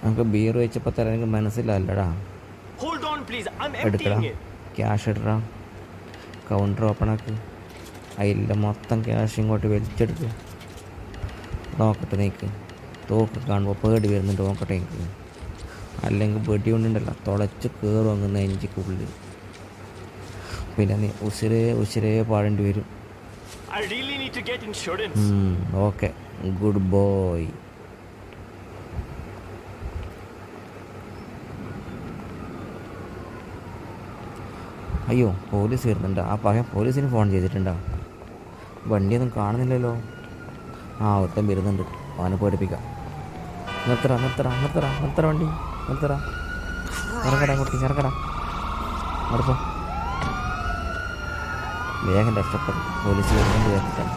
നമുക്ക് ബിയർ വെച്ചപ്പോൾ തരാൻ എനിക്ക് മനസ്സിലായില്ലടാ. എടുക്കടാ, ക്യാഷ് ഇടടാ, കൗണ്ടർ ഓപ്പൺ ആക്ക്, അതിൻ്റെ മൊത്തം ക്യാഷ് ഇങ്ങോട്ട് വലിച്ചെടുക്കുക. നോക്കട്ടെ, നീക്ക് തോക്ക് കാണുമ്പോൾ പേടി വരുന്നുണ്ട്, നോക്കട്ടെ എനിക്ക്. അല്ലെങ്കിൽ വെടി കൊണ്ടുണ്ടല്ലോ തുളച്ച് കയറും അങ്ങ് നെഞ്ചിക്കുള്ളിൽ. പിന്നെ നീ ഉശിരേ പാടേണ്ടി വരും. Okay, good boy. അയ്യോ, പോലീസ് വരുന്നുണ്ട്. ആ പകരം പോലീസിന് ഫോൺ ചെയ്തിട്ടുണ്ടോ? വണ്ടിയൊന്നും കാണുന്നില്ലല്ലോ. ഒരുത്തൻ വരുന്നുണ്ട്, അവനെ പേടിപ്പിക്കാം. നിർത്തറ വണ്ടി നിർത്തറ. ഇറക്കടാ കുട്ടി, ഇറക്കടാ. അടുപ്പം വേഗം രക്ഷപ്പെടും, പോലീസ് വരുന്നുണ്ട്.